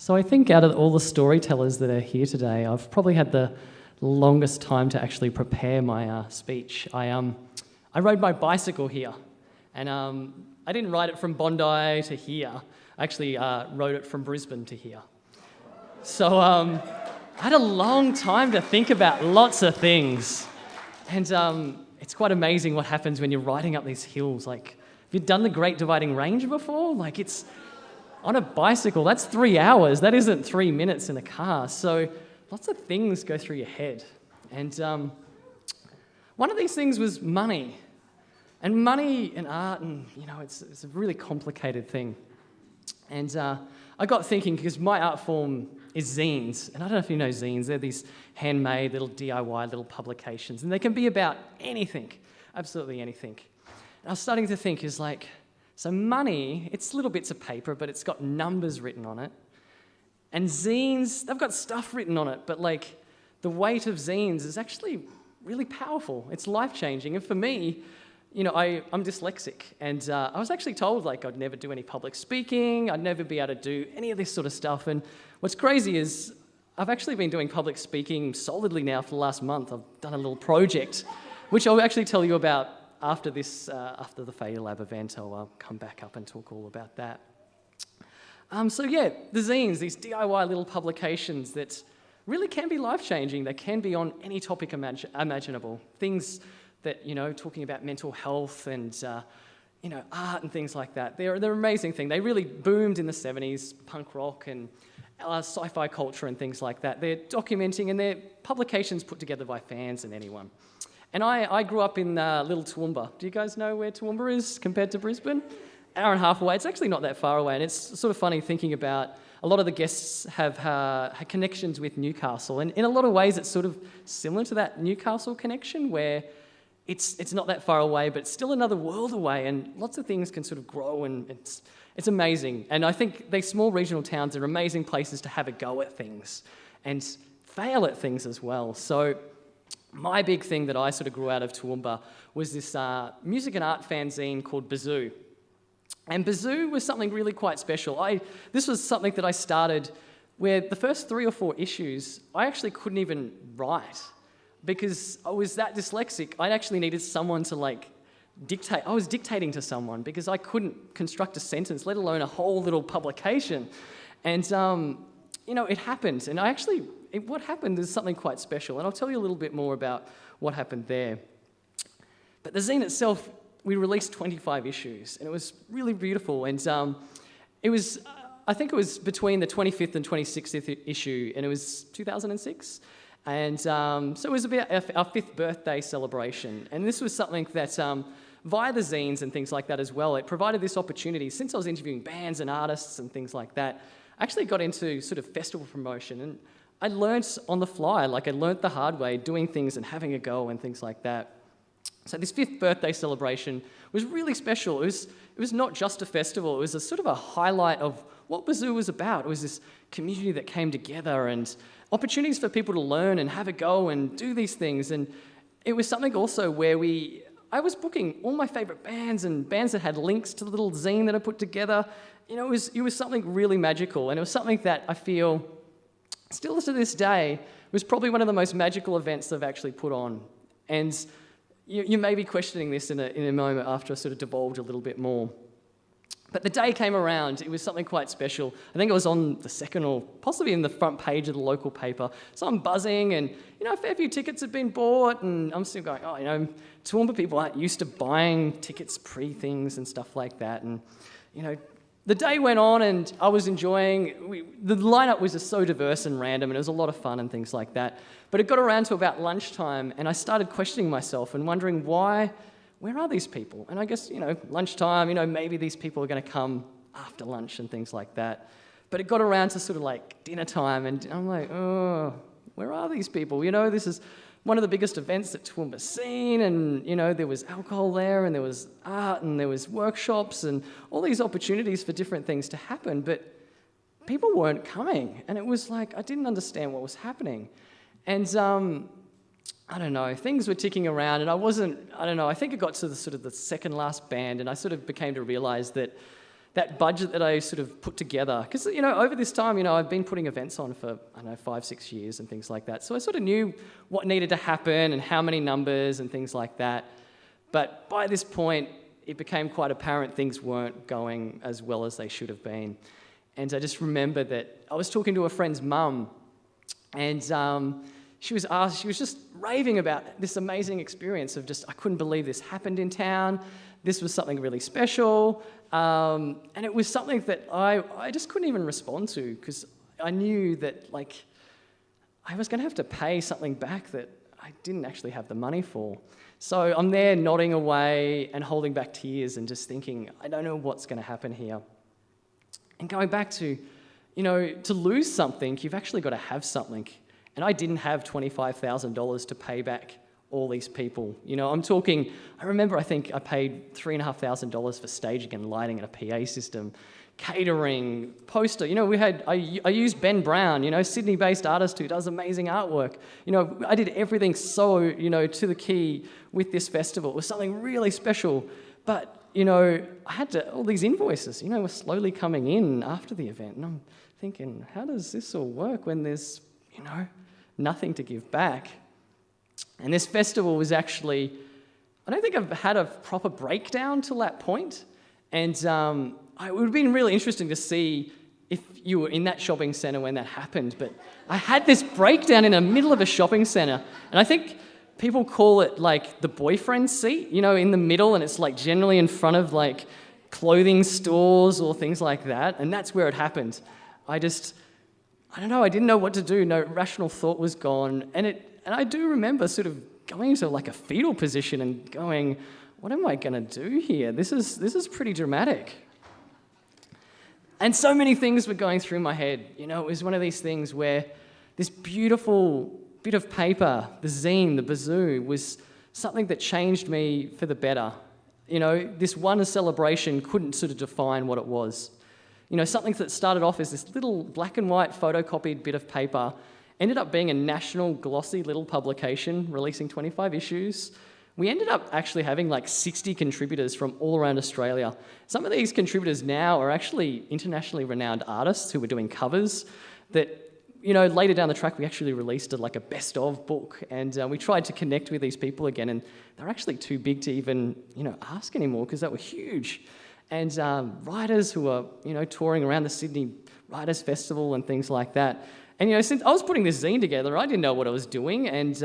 So I think out of all the storytellers that are here today, I've probably had the longest time to actually prepare my speech. I rode my bicycle here, and I didn't ride it from Bondi to here. I actually rode it from Brisbane to here. So I had a long time to think about lots of things, and it's quite amazing what happens when you're riding up these hills. Like, have you done the Great Dividing Range before? Like, it's on a bicycle, that's 3 hours. That isn't 3 minutes in a car. So lots of things go through your head. And one of these things was money. And money and art, and it's a really complicated thing. And I got thinking, because my art form is zines. And I don't know if you know zines. They're these handmade little DIY little publications. And they can be about anything, absolutely anything. And I was starting to think, so money, it's little bits of paper, but it's got numbers written on it. And zines, they've got stuff written on it, but the weight of zines is actually really powerful. It's life-changing. And for me, I'm dyslexic. And I was actually told I'd never do any public speaking, I'd never be able to do any of this sort of stuff. And what's crazy is I've actually been doing public speaking solidly now for the last month. I've done a little project, which I'll actually tell you about after the Failure Lab event. I'll come back up and talk all about that. The zines, these DIY little publications that really can be life-changing. They can be on any topic imaginable. Things that, talking about mental health and, art and things like that. They're an amazing thing. They really boomed in the 70s, punk rock and sci-fi culture and things like that. They're documenting, and they're publications put together by fans and anyone. And I grew up in Little Toowoomba. Do you guys know where Toowoomba is compared to Brisbane? Hour and a half away. It's actually not that far away. And it's sort of funny thinking about a lot of the guests have connections with Newcastle. And in a lot of ways, it's sort of similar to that Newcastle connection where it's not that far away, but it's still another world away. And lots of things can sort of grow, and it's amazing. And I think these small regional towns are amazing places to have a go at things and fail at things as well. So my big thing that I sort of grew out of Toowoomba was this music and art fanzine called Bazoo. And Bazoo was something really quite special. This was something that I started where the first 3 or 4 issues, I actually couldn't even write because I was that dyslexic. I actually needed someone to dictate. I was dictating to someone because I couldn't construct a sentence, let alone a whole little publication. And, it happened. And what happened is something quite special. And I'll tell you a little bit more about what happened there. But the zine itself, we released 25 issues, and it was really beautiful. And I think it was between the 25th and 26th issue, and it was 2006. And so it was about our 5th birthday celebration. And this was something that, via the zines and things like that as well, it provided this opportunity. Since I was interviewing bands and artists and things like that, I actually got into sort of festival promotion. And I learnt on the fly, I learnt the hard way, doing things and having a go and things like that. So this 5th birthday celebration was really special. It was not just a festival, it was a sort of a highlight of what Bazoo was about. It was this community that came together and opportunities for people to learn and have a go and do these things. And it was something also where I was booking all my favourite bands and bands that had links to the little zine that I put together. It was something really magical, and it was something that I feel, still to this day, was probably one of the most magical events I've actually put on. And you may be questioning this in a moment after I sort of divulge a little bit more. But the day came around, it was something quite special. I think it was on the second or possibly in the front page of the local paper. So I'm buzzing, and a fair few tickets had been bought, and I'm still going, Toowoomba people aren't used to buying tickets pre-things and stuff like that. And, the day went on, and I was enjoying, the lineup was just so diverse and random, and it was a lot of fun and things like that. But it got around to about lunchtime, and I started questioning myself and wondering where are these people? And I guess, lunchtime, maybe these people are going to come after lunch and things like that. But it got around to sort of dinner time, and I'm like, oh, where are these people? This is one of the biggest events that Toowoomba's seen, and there was alcohol there, and there was art, and there was workshops, and all these opportunities for different things to happen, but people weren't coming, and it was I didn't understand what was happening. And I don't know, things were ticking around, and I think it got to the second last band, and I sort of became to realise that that budget that I sort of put together. Because, over this time, I've been putting events on for, 5-6 years and things like that. So I sort of knew what needed to happen and how many numbers and things like that. But by this point, it became quite apparent things weren't going as well as they should have been. And I just remember that I was talking to a friend's mum, and she was just raving about this amazing experience of I couldn't believe this happened in town. This was something really special. And it was something that I just couldn't even respond to, because I knew that I was going to have to pay something back that I didn't actually have the money for. So I'm there nodding away and holding back tears and just thinking, I don't know what's going to happen here. And going back to, to lose something, you've actually got to have something. And I didn't have $25,000 to pay back all these people. I remember I think I paid $3,500 for staging and lighting and a PA system, catering, poster. I used Ben Brown, Sydney-based artist who does amazing artwork. I did everything so, to the key with this festival. It was something really special. But, I had all these invoices, were slowly coming in after the event. And I'm thinking, how does this all work when there's, nothing to give back? And this festival was actually, I don't think I've had a proper breakdown till that point. And it would have been really interesting to see if you were in that shopping centre when that happened. But I had this breakdown in the middle of a shopping centre. And I think people call it the boyfriend seat, in the middle. And it's generally in front of clothing stores or things like that. And that's where it happened. I don't know, I didn't know what to do. No rational thought was gone. And I do remember sort of going into a fetal position and going, what am I going to do here? This is pretty dramatic. And so many things were going through my head. It was one of these things where this beautiful bit of paper, the zine, the bazoo, was something that changed me for the better. This one celebration couldn't sort of define what it was. Something that started off as this little black and white photocopied bit of paper ended up being a national glossy little publication releasing 25 issues. We ended up actually having 60 contributors from all around Australia. Some of these contributors now are actually internationally renowned artists who were doing covers that, later down the track we actually released a best of book, and we tried to connect with these people again, and they're actually too big to even, ask anymore because they were huge. And writers who are, touring around the Sydney Writers' Festival and things like that. And, since I was putting this zine together, I didn't know what I was doing, and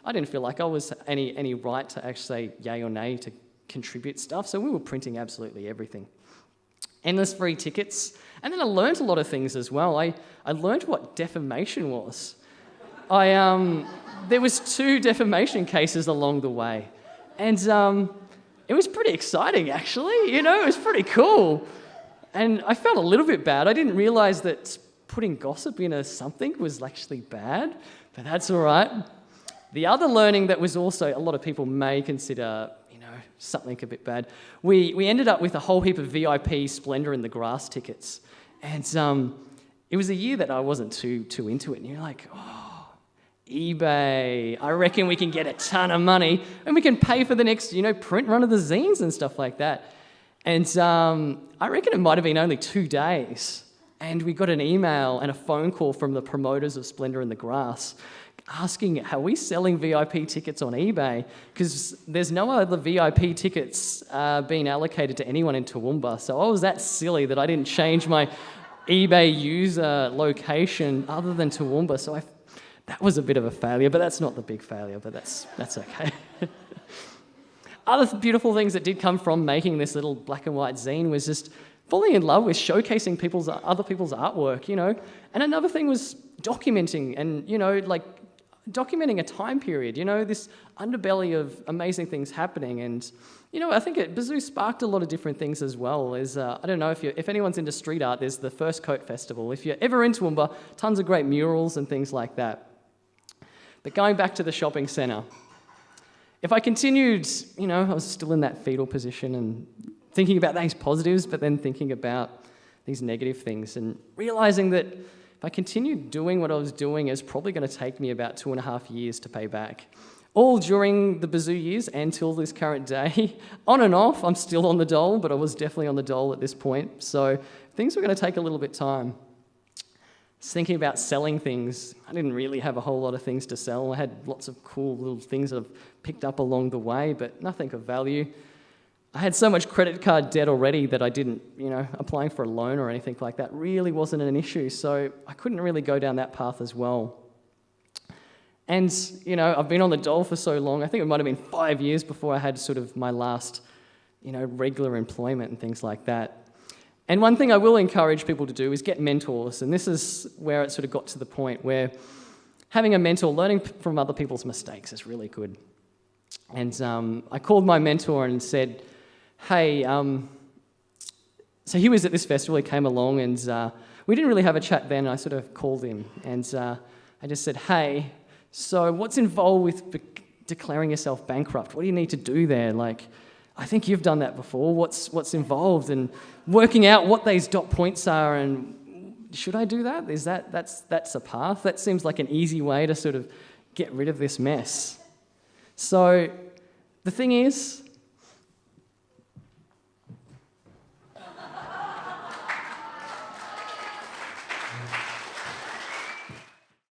I didn't feel like I was any right to actually say yay or nay to contribute stuff, so we were printing absolutely everything. Endless free tickets. And then I learned a lot of things as well. I learned what defamation was. There was 2 defamation cases along the way. And it was pretty exciting, actually. It was pretty cool. And I felt a little bit bad. I didn't realise that putting gossip in something was actually bad, but that's all right. The other learning that was also, a lot of people may consider, something a bit bad, we ended up with a whole heap of VIP Splendour in the Grass tickets. And it was a year that I wasn't too into it. And you're like, oh, eBay, I reckon we can get a ton of money and we can pay for the next, print run of the zines and stuff like that. And I reckon it might have been only 2 days. And we got an email and a phone call from the promoters of Splendour in the Grass asking, are we selling VIP tickets on eBay? Because there's no other VIP tickets being allocated to anyone in Toowoomba. So I was that silly that I didn't change my eBay user location other than Toowoomba. So that was a bit of a failure, but that's not the big failure, but that's okay. Other beautiful things that did come from making this little black and white zine was just falling in love with showcasing other people's artwork, And another thing was documenting and, documenting a time period, this underbelly of amazing things happening. And, I think Bazoo sparked a lot of different things as well. I don't know if anyone's into street art, there's the First Coat Festival. If you're ever in Toowoomba, tons of great murals and things like that. But going back to the shopping centre, if I continued, I was still in that fetal position and thinking about these positives, but then thinking about these negative things and realising that if I continued doing what I was doing, it was probably going to take me about 2.5 years to pay back. all during the Bazoo years and till this current day. On and off, I'm still on the dole, but I was definitely on the dole at this point. So things were going to take a little bit of time. I was thinking about selling things. I didn't really have a whole lot of things to sell. I had lots of cool little things that I've picked up along the way, but nothing of value. I had so much credit card debt already that I didn't, applying for a loan or anything like that really wasn't an issue. So I couldn't really go down that path as well. And, I've been on the dole for so long. I think it might have been 5 years before I had sort of my last, regular employment and things like that. And one thing I will encourage people to do is get mentors. And this is where it sort of got to the point where having a mentor, learning from other people's mistakes is really good. And I called my mentor and said, hey, so he was at this festival, he came along, and we didn't really have a chat then. I sort of called him, and I just said, hey, so what's involved with declaring yourself bankrupt? What do you need to do there? I think you've done that before. What's involved? And working out what these dot points are, and should I do that? That's a path? That seems like an easy way to sort of get rid of this mess. So the thing is,